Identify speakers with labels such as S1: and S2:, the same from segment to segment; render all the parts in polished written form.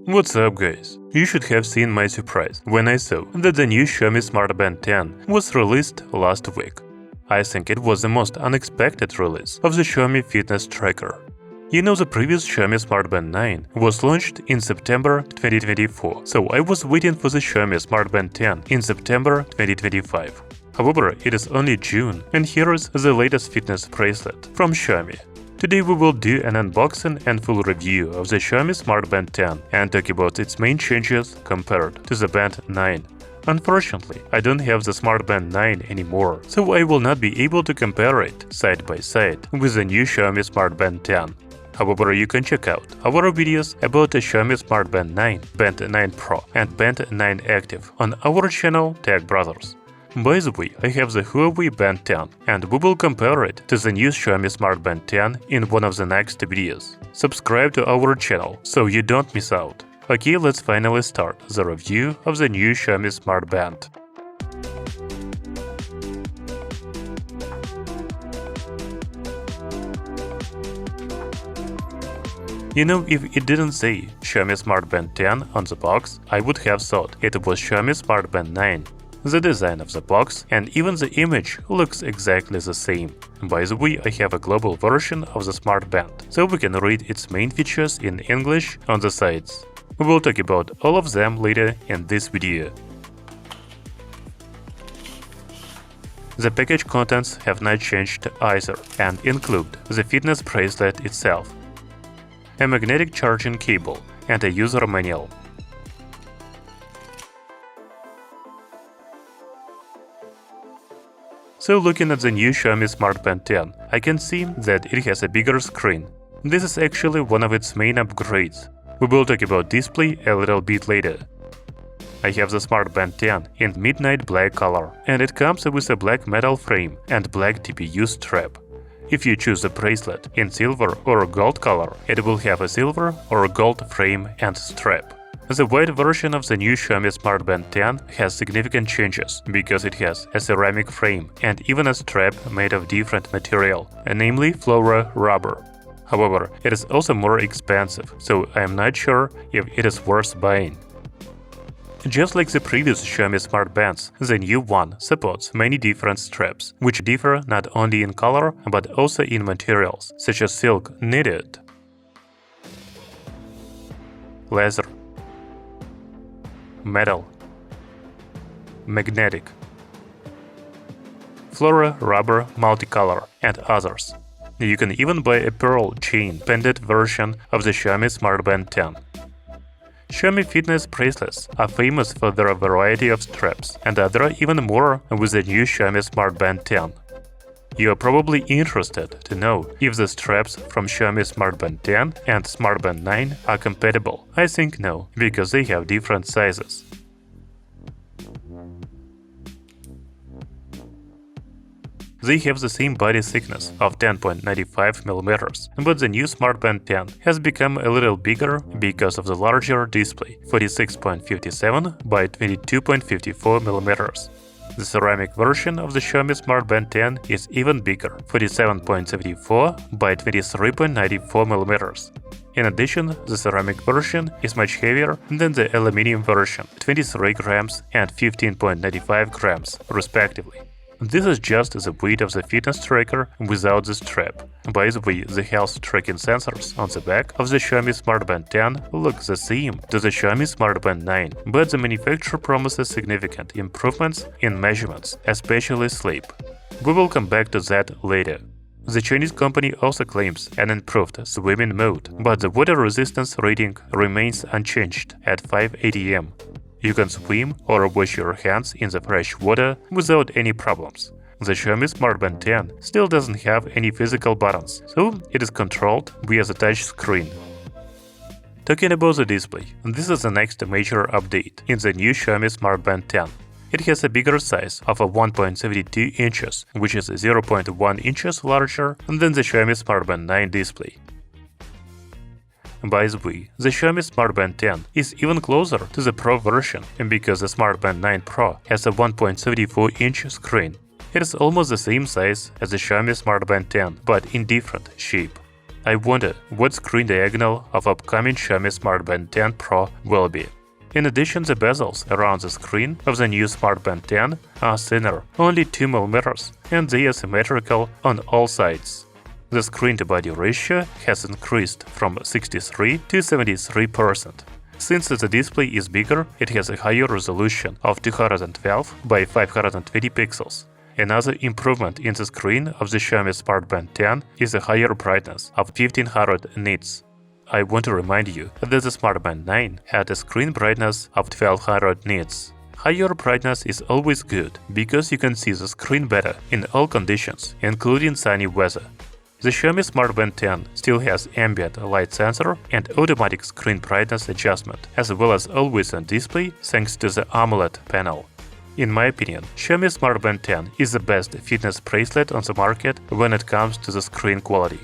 S1: What's up, guys? You should have seen my surprise when I saw that the new Xiaomi Smart Band 10 was released last week. I think it was the most unexpected release of the Xiaomi fitness tracker. You know, the previous Xiaomi Smart Band 9 was launched in September 2024, so I was waiting for the Xiaomi Smart Band 10 in September 2025. However, it is only June, and here is the latest fitness bracelet from Xiaomi. Today we will do an unboxing and full review of the Xiaomi Smart Band 10 and talk about its main changes compared to the Band 9. Unfortunately, I don't have the Smart Band 9 anymore, so I will not be able to compare it side by side with the new Xiaomi Smart Band 10. However, you can check out our videos about the Xiaomi Smart Band 9, Band 9 Pro and Band 9 Active on our channel Tech Brothers. By the way, I have the Huawei Band 10, and we will compare it to the new Xiaomi Smart Band 10 in one of the next videos. Subscribe to our channel so you don't miss out. Okay, let's finally start the review of the new Xiaomi Smart Band. You know, if it didn't say Xiaomi Smart Band 10 on the box, I would have thought it was Xiaomi Smart Band 9. The design of the box and even the image looks exactly the same. By the way, I have a global version of the Smart Band, so we can read its main features in English on the sides. We will talk about all of them later in this video. The package contents have not changed either and include the fitness bracelet itself, a magnetic charging cable, and a user manual. So looking at the new Xiaomi Smart Band 10, I can see that it has a bigger screen. This is actually one of its main upgrades. We will talk about display a little bit later. I have the Smart Band 10 in midnight black color, and it comes with a black metal frame and black TPU strap. If you choose the bracelet in silver or gold color, it will have a silver or gold frame and strap. The white version of the new Xiaomi Smart Band 10 has significant changes because it has a ceramic frame and even a strap made of different material, namely Flora rubber. However, it is also more expensive, so I am not sure if it is worth buying. Just like the previous Xiaomi Smart Bands, the new one supports many different straps, which differ not only in color but also in materials, such as silk, knitted, leather, metal, magnetic, Flora rubber multicolor, and others. You can even buy a pearl chain pendant version of the Xiaomi Smart Band 10. Xiaomi fitness bracelets are famous for their variety of straps, and there are even more with the new Xiaomi Smart Band 10. You are probably interested to know if the straps from Xiaomi Smart Band 10 and Smart Band 9 are compatible. I think no, because they have different sizes. They have the same body thickness of 10.95 mm, but the new Smart Band 10 has become a little bigger because of the larger display, 46.57 by 22.54 mm. The ceramic version of the Xiaomi Smart Band 10 is even bigger, 47.74 by 23.94 mm. In addition, the ceramic version is much heavier than the aluminum version, 23 grams and 15.95 grams, respectively. This is just the weight of the fitness tracker without the strap. By the way, the health tracking sensors on the back of the Xiaomi Smart Band 10 look the same to the Xiaomi Smart Band 9, but the manufacturer promises significant improvements in measurements, especially sleep. We will come back to that later. The Chinese company also claims an improved swimming mode, but the water resistance rating remains unchanged at 5 atm. You can swim or wash your hands in the fresh water without any problems. The Xiaomi Smart Band 10 still doesn't have any physical buttons, so it is controlled via the touch screen. Talking about the display, this is the next major update in the new Xiaomi Smart Band 10. It has a bigger size of 1.72 inches, which is 0.1 inches larger than the Xiaomi Smart Band 9 display. By the way, the Xiaomi Smart Band 10 is even closer to the Pro version because the Smart Band 9 Pro has a 1.74-inch screen. It is almost the same size as the Xiaomi Smart Band 10, but in different shape. I wonder what screen diagonal of upcoming Xiaomi Smart Band 10 Pro will be. In addition, the bezels around the screen of the new Smart Band 10 are thinner, only 2 mm, and they are symmetrical on all sides. The screen-to-body ratio has increased from 63 to 73%. Since the display is bigger, it has a higher resolution of 212 by 520 pixels. Another improvement in the screen of the Xiaomi Smart Band 10 is a higher brightness of 1500 nits. I want to remind you that the Smart Band 9 had a screen brightness of 1200 nits. Higher brightness is always good, because you can see the screen better in all conditions, including sunny weather. The Xiaomi Smart Band 10 still has ambient light sensor and automatic screen brightness adjustment, as well as always-on display thanks to the AMOLED panel. In my opinion, Xiaomi Smart Band 10 is the best fitness bracelet on the market when it comes to the screen quality.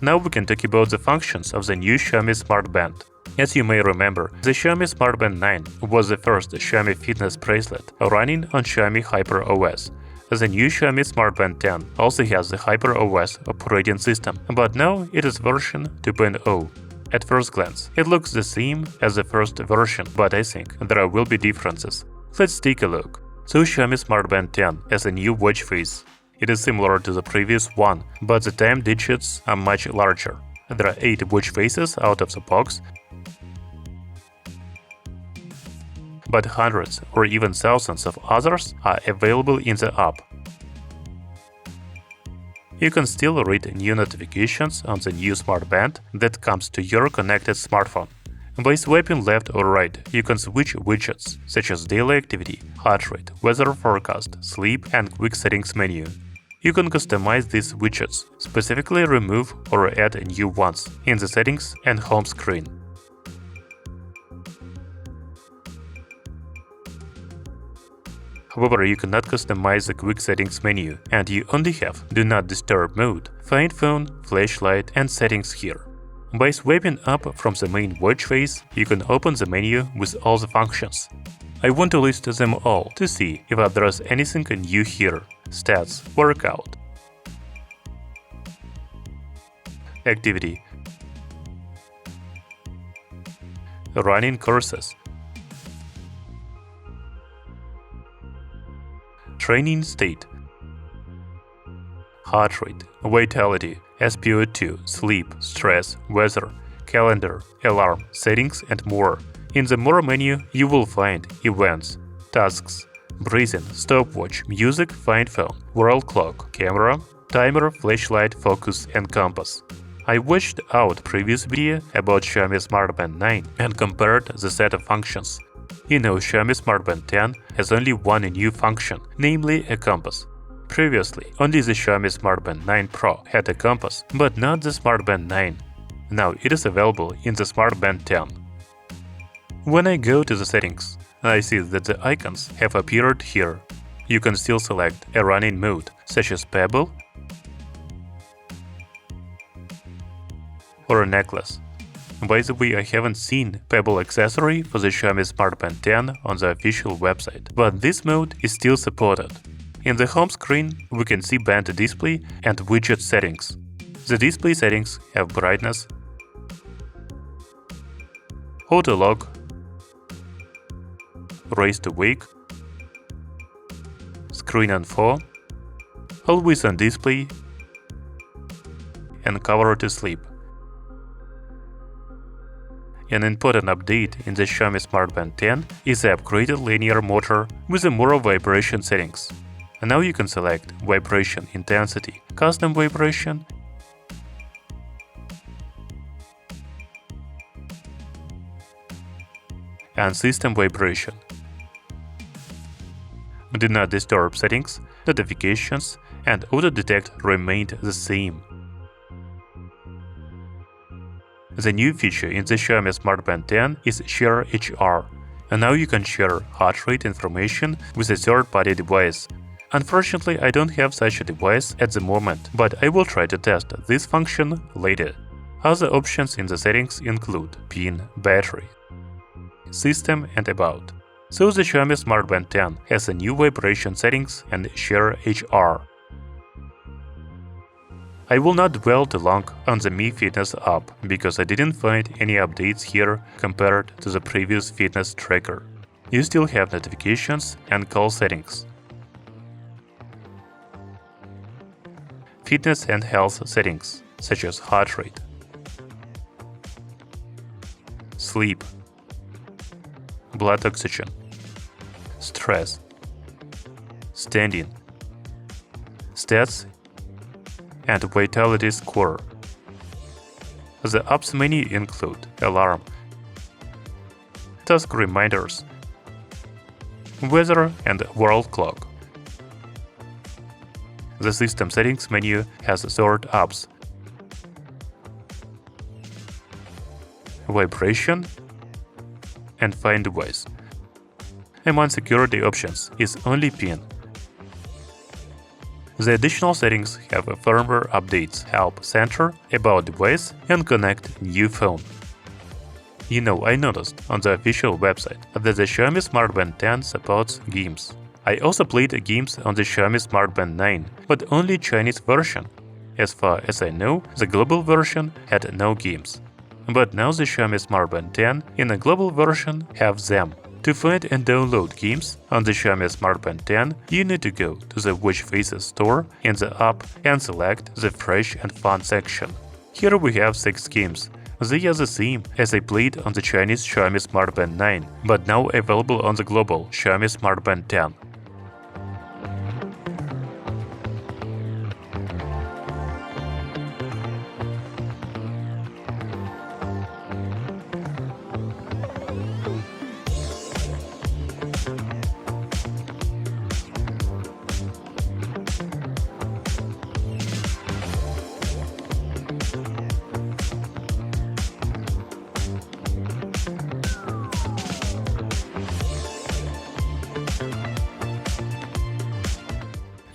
S1: Now we can talk about the functions of the new Xiaomi Smart Band. As you may remember, the Xiaomi Smart Band 9 was the first Xiaomi fitness bracelet running on Xiaomi HyperOS. The new Xiaomi Smart Band 10 also has the HyperOS operating system, but now it is version 2.0. At first glance, it looks the same as the first version, but I think there will be differences. Let's take a look. So Xiaomi Smart Band 10 has a new watch face. It is similar to the previous one, but the time digits are much larger. There are 8 watch faces out of the box, but hundreds or even thousands of others are available in the app. You can still read new notifications on the new Smart Band that comes to your connected smartphone. By swiping left or right, you can switch widgets such as daily activity, heart rate, weather forecast, sleep, and quick settings menu. You can customize these widgets, specifically remove or add new ones in the settings and home screen. However, you cannot customize the quick settings menu, and you only have Do Not Disturb mode, Find Phone, Flashlight, and Settings here. By swiping up from the main watch face, you can open the menu with all the functions. I want to list them all to see if there is anything new here. Stats, Workout, Activity, Running courses, Training state, Heart rate, Vitality, SpO2, Sleep, Stress, Weather, Calendar, Alarm, Settings, and more. In the More menu, you will find Events, Tasks, Breathing, Stopwatch, Music, Find Phone, World Clock, Camera, Timer, Flashlight, Focus, and Compass. I watched out previous video about Xiaomi Smart Band 9 and compared the set of functions. You know, Xiaomi Smart Band 10 has only one new function, namely a compass. Previously, only the Xiaomi Smart Band 9 Pro had a compass, but not the Smart Band 9. Now it is available in the Smart Band 10. When I go to the settings, I see that the icons have appeared here. You can still select a running mode, such as Pebble or a necklace. By the way, I haven't seen Pebble accessory for the Xiaomi Smart Band 10 on the official website, but this mode is still supported. In the home screen, we can see band display and widget settings. The display settings have brightness, auto lock, raise to wake, screen on 4, always on display, and cover to sleep. An important update in the Xiaomi Smart Band 10 is the upgraded linear motor with the more vibration settings. Now you can select vibration intensity, custom vibration, and system vibration. Do Not Disturb settings, notifications, and auto detect remained the same. The new feature in the Xiaomi Smart Band 10 is Share HR, and now you can share heart rate information with a third-party device. Unfortunately, I don't have such a device at the moment, but I will try to test this function later. Other options in the settings include PIN, battery, system, and about. So the Xiaomi Smart Band 10 has a new vibration settings and Share HR. I will not dwell too long on the Mi Fitness app because I didn't find any updates here compared to the previous fitness tracker. You still have notifications and call settings. Fitness and health settings, such as heart rate, sleep, blood oxygen, stress, standing, stats, and vitality score. The app's menu include alarm, task reminders, weather, and world clock. The system settings menu has stored apps, vibration, and find device. Among security options is only PIN. The additional settings have a firmware updates help center about device and connect new phone. You know, I noticed on the official website that the Xiaomi Smart Band 10 supports games. I also played games on the Xiaomi Smart Band 9, but only Chinese version. As far as I know, the global version had no games. But now the Xiaomi Smart Band 10 in a global version have them. To find and download games on the Xiaomi Smart Band 10, you need to go to the Watch Faces store in the app and select the Fresh and Fun section. Here we have 6 games. They are the same as I played on the Chinese Xiaomi Smart Band 9, but now available on the global Xiaomi Smart Band 10.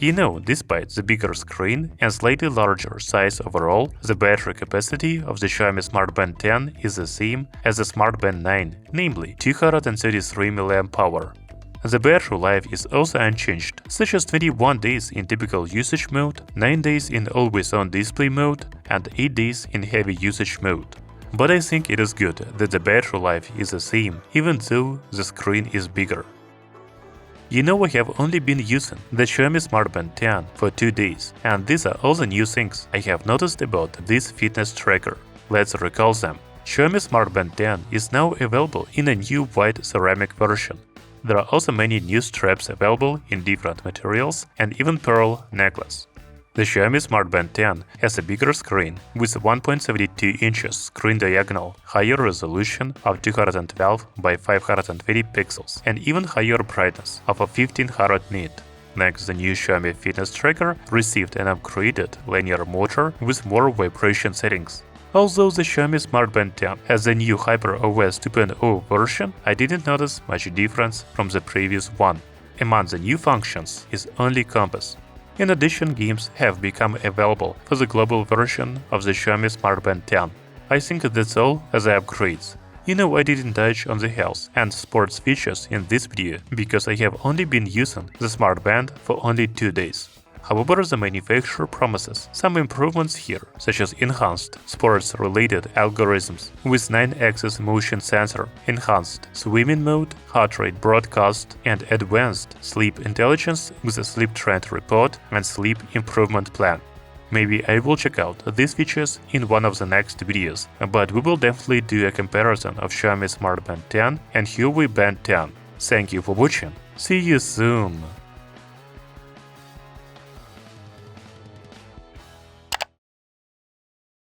S1: You know, despite the bigger screen and slightly larger size overall, the battery capacity of the Xiaomi Smart Band 10 is the same as the Smart Band 9, namely 233 mAh. The battery life is also unchanged, such as 21 days in typical usage mode, 9 days in always-on display mode, and 8 days in heavy usage mode. But I think it is good that the battery life is the same, even though the screen is bigger. You know, I have only been using the Xiaomi Smart Band 10 for 2 days, and these are all the new things I have noticed about this fitness tracker. Let's recall them. Xiaomi Smart Band 10 is now available in a new white ceramic version. There are also many new straps available in different materials and even pearl necklace. The Xiaomi Smart Band 10 has a bigger screen with 1.72 inches screen diagonal, higher resolution of 212 by 520 pixels, and even higher brightness of 1500 nit. Next, the new Xiaomi fitness tracker received an upgraded linear motor with more vibration settings. Although the Xiaomi Smart Band 10 has a new HyperOS 2.0 version, I didn't notice much difference from the previous one. Among the new functions is only compass. In addition, games have become available for the global version of the Xiaomi Smart Band 10. I think that's all as the upgrades. You know, I didn't touch on the health and sports features in this video because I have only been using the Smart Band for only 2 days. However, the manufacturer promises some improvements here, such as enhanced sports-related algorithms with 9-axis motion sensor, enhanced swimming mode, heart rate broadcast, and advanced sleep intelligence with a sleep trend report and sleep improvement plan. Maybe I will check out these features in one of the next videos, but we will definitely do a comparison of Xiaomi Smart Band 10 and Huawei Band 10. Thank you for watching. See you soon!